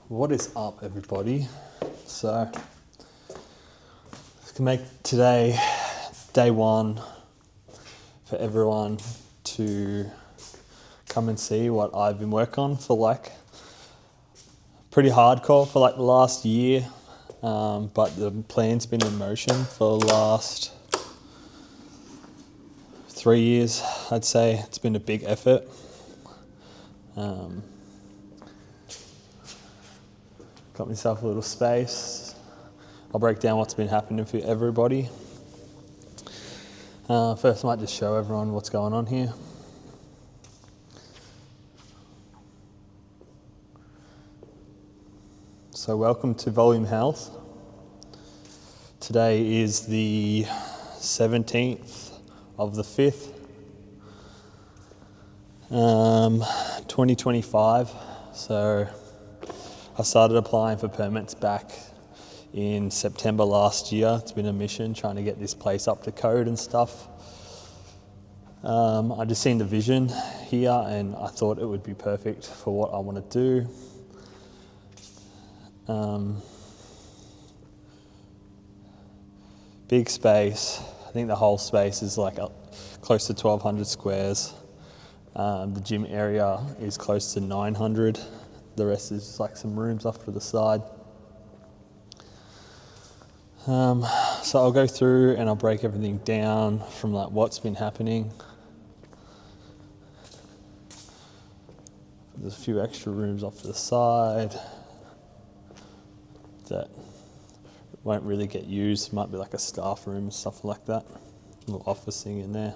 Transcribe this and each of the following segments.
What is up, everybody? So, let's make today day one for everyone to come and see what I've been working on for pretty hardcore for the last year, but the plan's been in motion for the last 3 years. I'd say it's been a big effort. Got myself a little space. I'll break down what's been happening for everybody. First, I might just show everyone what's going on here. So welcome to Volume Health. Today is the 17th of the 5th, 2025. So I started applying for permits back in September last year. It's been a mission trying to get this place up to code and stuff. I just seen the vision here and I thought it would be perfect for what I want to do. Big space. I think the whole space is close to 1,200 squares. The gym area is close to 900. The rest is some rooms off to the side. So I'll go through and I'll break everything down from what's been happening. There's a few extra rooms off to the side that won't really get used. Might be a staff room and stuff like that. A little office thing in there.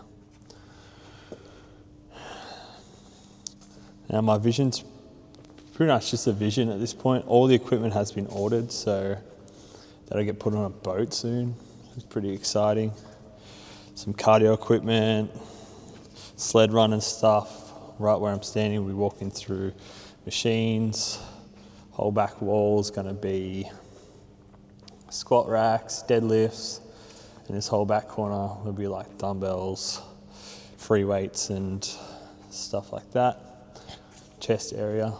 Now my vision's pretty much just a vision at this point. All the equipment has been ordered, so that'll get put on a boat soon. It's pretty exciting. Some cardio equipment, sled run and stuff. Right where I'm standing, we're walking through machines. Whole back wall is going to be squat racks, deadlifts, and this whole back corner will be dumbbells, free weights and stuff like that. Chest area.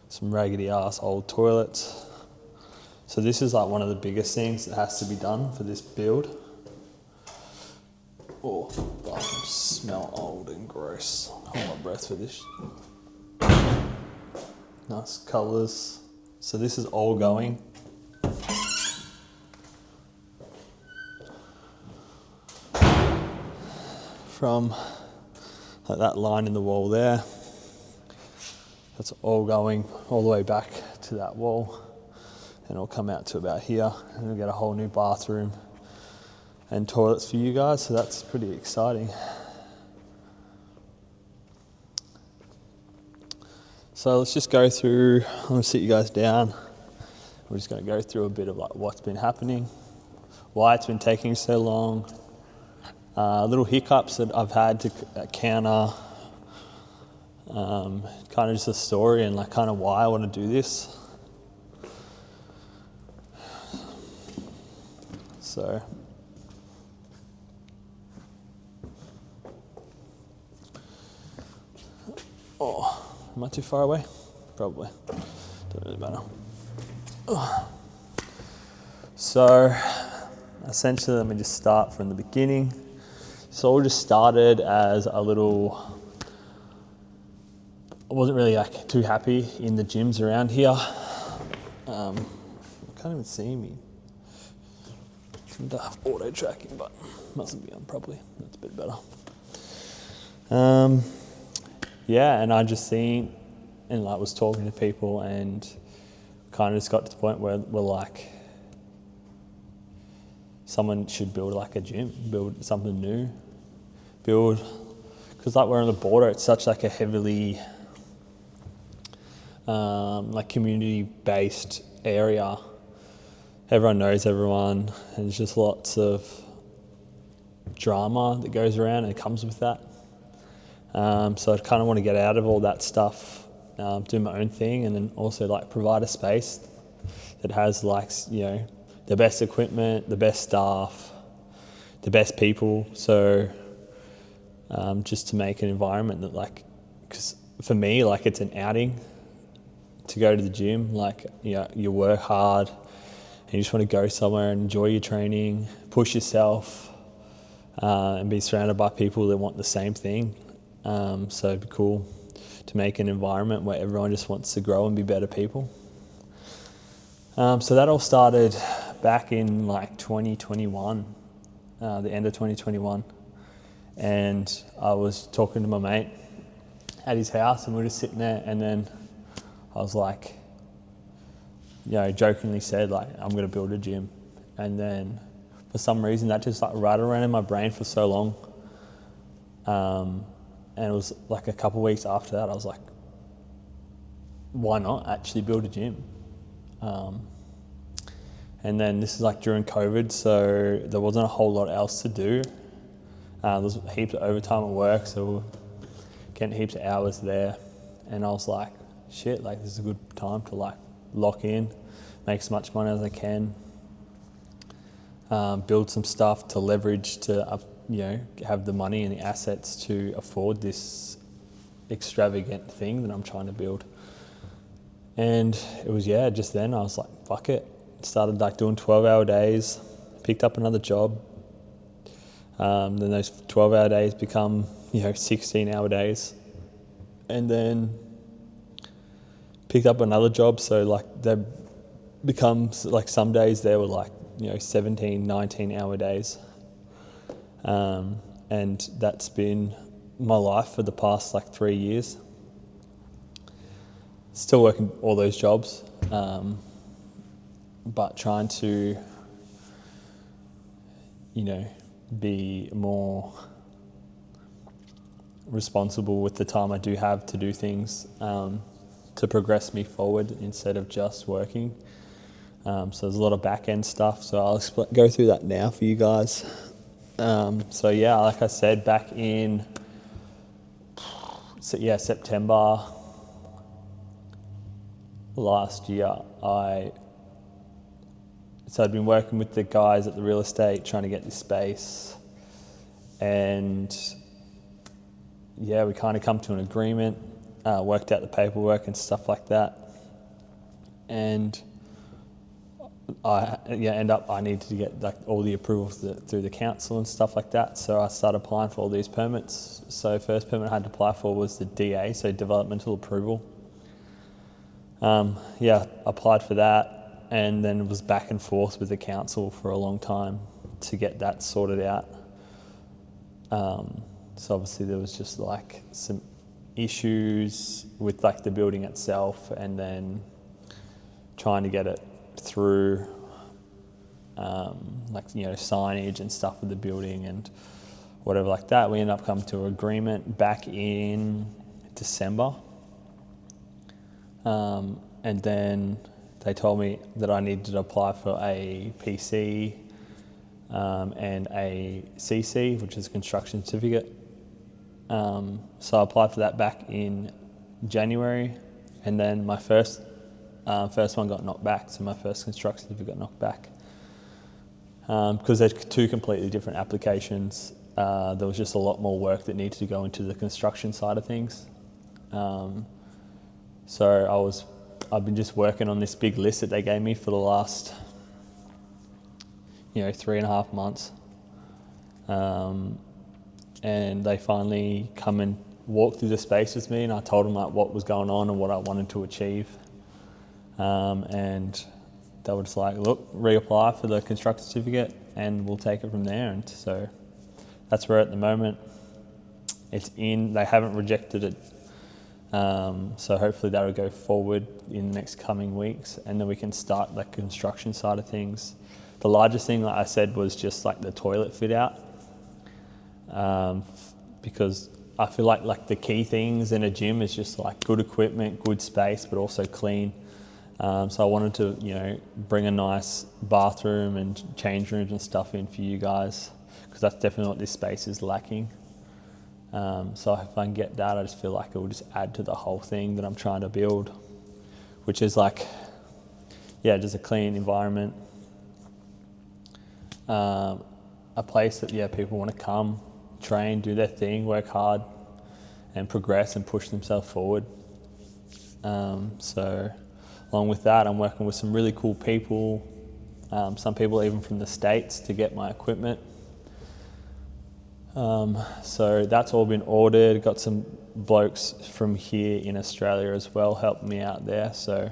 Some raggedy ass old toilets. So this is one of the biggest things that has to be done for this build. Oh, bathrooms smell old and gross. Hold my breath for this. Nice colours. So this is all going. From that line in the wall there. That's all going all the way back to that wall, and it'll come out to about here, and we'll get a whole new bathroom and toilets for you guys, so that's pretty exciting. So let's just go through, I'm going to sit you guys down. We're just going to go through a bit of what's been happening, why it's been taking so long, little hiccups that I've had to counter, kind of just a story and kind of why I want to do this. So am I too far away? Probably. Doesn't really matter. So essentially, let me just start from the beginning. So it all just started as a little, I wasn't really too happy in the gyms around here. I can't even see me. The auto tracking, but mustn't be on properly. That's a bit better. And I just seen and was talking to people and kind of just got to the point where we're someone should build a gym, build something new, because we're on the border. It's such a heavily community-based area. Everyone knows everyone, and there's just lots of drama that goes around and comes with that. So I kind of want to get out of all that stuff, do my own thing, and then also provide a space that has the best equipment, the best staff, the best people. So just to make an environment that because for me it's an outing to go to the gym. Like, you work hard and you just want to go somewhere and enjoy your training, push yourself, and be surrounded by people that want the same thing. So it'd be cool to make an environment where everyone just wants to grow and be better people. So that all started back in like 2021, the end of 2021. And I was talking to my mate at his house and we were just sitting there, and then I was like, jokingly said, like, I'm going to build a gym. And then for some reason that just like rattled around in my brain for so long. And it was like a couple of weeks after that, I was like, why not actually build a gym? And then this is like during COVID, so there wasn't a whole lot else to do. There was heaps of overtime at work, so we were getting heaps of hours there. And I was like, shit, like this is a good time to like lock in, make as much money as I can, build some stuff to leverage to, have the money and the assets to afford this extravagant thing that I'm trying to build. And it was, just then I was like, fuck it. Started like doing 12-hour days, picked up another job. Then those 12-hour days become, 16-hour days. And then picked up another job. So like they becomes like some days there were like, 17, 19-hour days. And that's been my life for the past like 3 years. Still working all those jobs. But trying to, be more responsible with the time I do have to do things to progress me forward instead of just working. So there's a lot of back-end stuff, so I'll go through that now for you guys. Like I said, back in September last year, So I'd been working with the guys at the real estate trying to get this space, and we kind of come to an agreement, worked out the paperwork and stuff like that, and I needed to get like all the approvals through the council and stuff like that. So I started applying for all these permits. So first permit I had to apply for was the DA, so developmental approval. Applied for that. And then it was back and forth with the council for a long time to get that sorted out. So obviously there was just like some issues with like the building itself, and then trying to get it through signage and stuff with the building and whatever like that. We ended up coming to an agreement back in December. And then they told me that I needed to apply for a PC and a CC, which is a construction certificate. So I applied for that back in January, and then my first one got knocked back, so my first construction certificate got knocked back. Because they're two completely different applications. There was just a lot more work that needed to go into the construction side of things. So I've been just working on this big list that they gave me for the last, 3.5 months. And they finally come and walk through the space with me, and I told them like what was going on and what I wanted to achieve. And they were just like, look, reapply for the construction certificate and we'll take it from there. And so that's where at the moment it's in. They haven't rejected it. So hopefully that'll go forward in the next coming weeks, and then we can start the construction side of things. The largest thing, like I said, was just like the toilet fit out. Because I feel like the key things in a gym is just like good equipment, good space, but also clean. So I wanted to, bring a nice bathroom and change rooms and stuff in for you guys, because that's definitely what this space is lacking. So if I can get that, I just feel like it will just add to the whole thing that I'm trying to build, which is like, just a clean environment, a place that people want to come, train, do their thing, work hard, and progress and push themselves forward. So along with that, I'm working with some really cool people, some people even from the States, to get my equipment. So that's all been ordered. Got some blokes from here in Australia as well helping me out there. So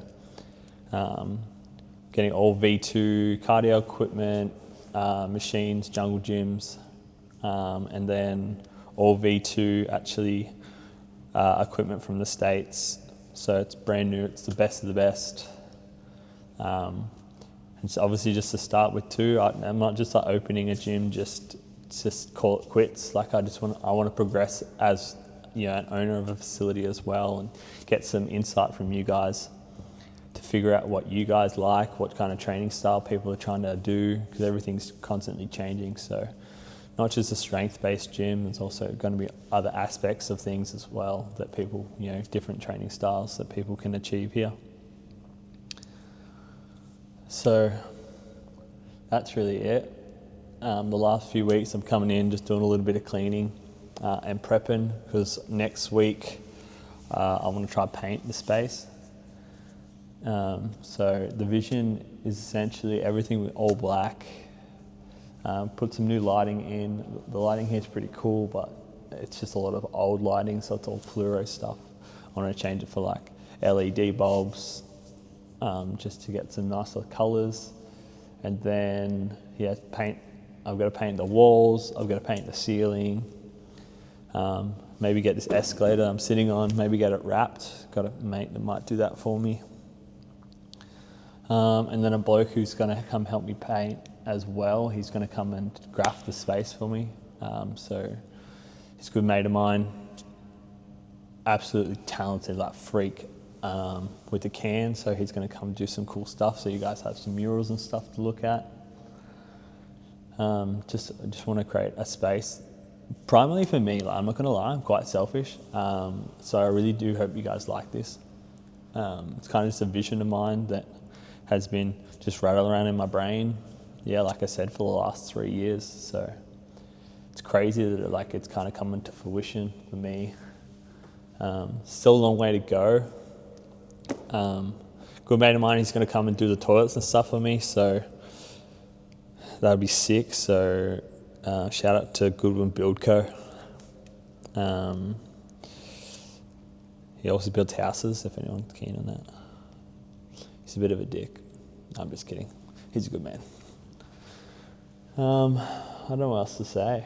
getting all V2 cardio equipment, machines, jungle gyms, and then all V2 actually equipment from the States. So it's brand new, it's the best of the best. It's obviously just to start with too. I'm not just like opening a gym just call it quits. Like I want to progress as, you know, an owner of a facility as well, and get some insight from you guys to figure out what you guys like, what kind of training style people are trying to do, because everything's constantly changing. So not just a strength-based gym, there's also going to be other aspects of things as well that people, you know, different training styles that people can achieve here. So that's really it. The last few weeks I'm coming in, just doing a little bit of cleaning and prepping, because next week I want to try paint the space. So the vision is essentially everything with all black. Put some new lighting in. The lighting here is pretty cool, but it's just a lot of old lighting, so it's all fluoro stuff. I want to change it for like LED bulbs, just to get some nicer colours. And then, yeah, paint. I've got to paint the walls, I've got to paint the ceiling, maybe get this escalator I'm sitting on, maybe get it wrapped. Got a mate that might do that for me. And then a bloke who's going to come help me paint as well. He's going to come and graph the space for me. So he's a good mate of mine, absolutely talented, like freak with the can. So he's going to come do some cool stuff. So you guys have some murals and stuff to look at. Just want to create a space, primarily for me. Like, I'm not going to lie, I'm quite selfish. So I really do hope you guys like this. It's kind of just a vision of mine that has been just rattling around in my brain. Yeah, like I said, for the last 3 years. So it's crazy that it's kind of coming to fruition for me. Still a long way to go. Good mate of mine, he's going to come and do the toilets and stuff for me. So that'd be sick. So shout out to Goodwin Build Co. He also builds houses, if anyone's keen on that. He's a bit of a dick. I'm just kidding. He's a good man. I don't know what else to say.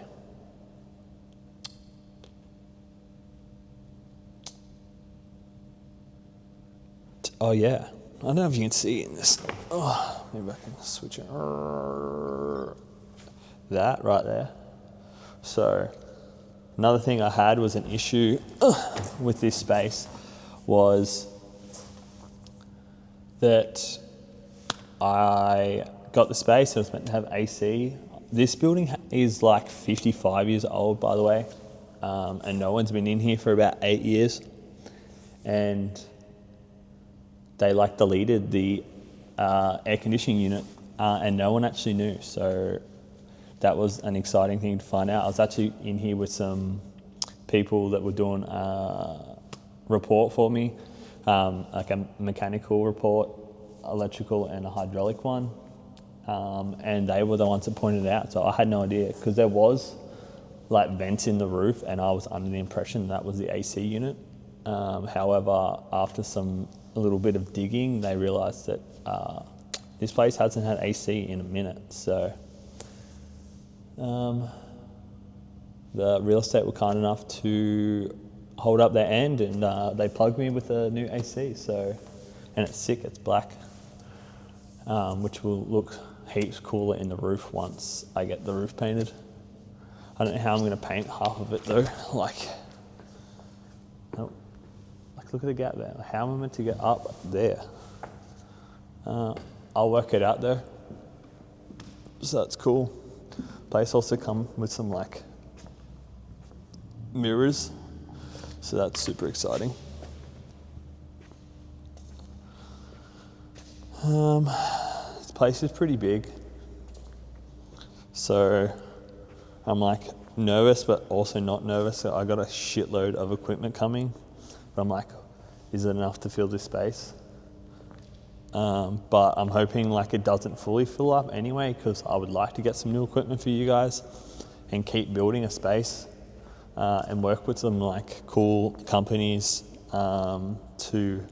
Oh yeah, I don't know if you can see it in this. Oh, maybe I can switch it. That right there. So another thing I had was an issue with this space was that I got the space and it was meant to have AC. This building is like 55 years old, by the way, and no one's been in here for about 8 years. And they deleted the air conditioning unit, and no one actually knew. So that was an exciting thing to find out. I was actually in here with some people that were doing a report for me, like a mechanical report, electrical and a hydraulic one. And they were the ones that pointed it out. So I had no idea, because there was vents in the roof, and I was under the impression that was the AC unit. However, after a little bit of digging, they realised that this place hasn't had AC in a minute. So the real estate were kind enough to hold up their end, and they plugged me with a new AC. So, and it's sick, it's black, which will look heaps cooler in the roof once I get the roof painted. I don't know how I'm going to paint half of it though. Look at the gap there. How am I meant to get up there? I'll work it out though. So that's cool. Place also come with some mirrors. So that's super exciting. This place is pretty big. So I'm nervous, but also not nervous. So I got a shitload of equipment coming. But I'm is it enough to fill this space? but I'm hoping like it doesn't fully fill up anyway, because I would like to get some new equipment for you guys and keep building a space and work with some like cool companies to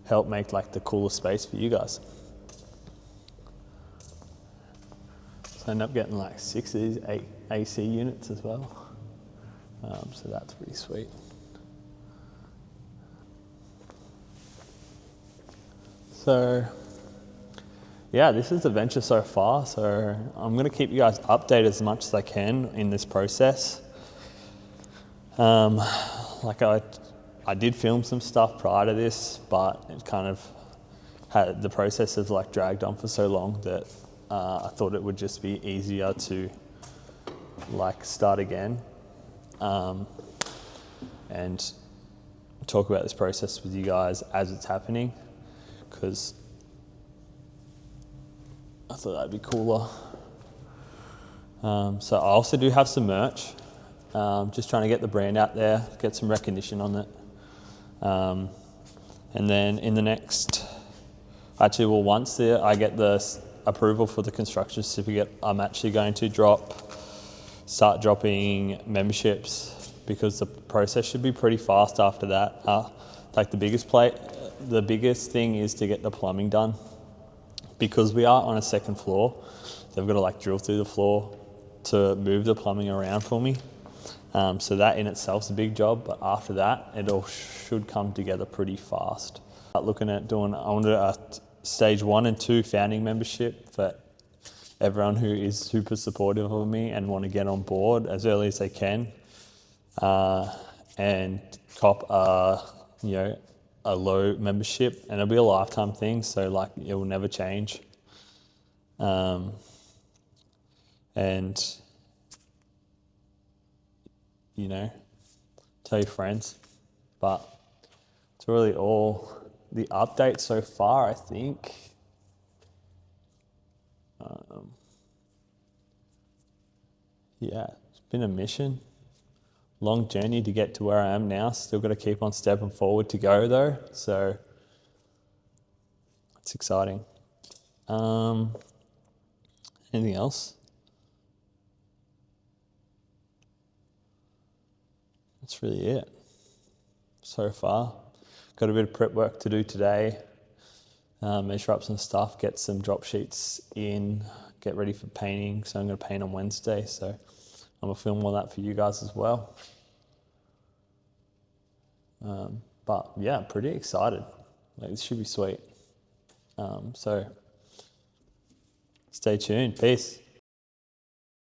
help make like the coolest space for you guys. So I end up getting like 6 of these 8 AC units as well. So that's pretty sweet. So yeah, this is the venture so far. So I'm going to keep you guys updated as much as I can in this process. Like I did film some stuff prior to this, but it kind of had the process has like dragged on for so long that I thought it would just be easier to like start again and talk about this process with you guys as it's happening, because I thought that'd be cooler. So I also do have some merch. Just trying to get the brand out there, get some recognition on it. And then in the next, once I get the approval for the construction certificate, I'm actually going to start dropping memberships, because the process should be pretty fast after that. Like the biggest thing is to get the plumbing done, because we are on a second floor. They've got to like drill through the floor to move the plumbing around for me. So that in itself is a big job, but after that, it all should come together pretty fast. Looking at I wanted a stage 1 and 2 founding membership for everyone who is super supportive of me and want to get on board as early as they can, and cop a low membership, and it'll be a lifetime thing, so like it will never change. And tell your friends. But it's really all the updates so far, I think. Yeah, it's been a mission. Long journey to get to where I am now. Still got to keep on stepping forward to go though. So it's exciting. Anything else? That's really it so far. Got a bit of prep work to do today. Measure up some stuff, get some drop sheets in, get ready for painting. So I'm going to paint on Wednesday. So I'm going to film all that for you guys as well. But yeah, pretty excited. Like, this should be sweet. So stay tuned. Peace.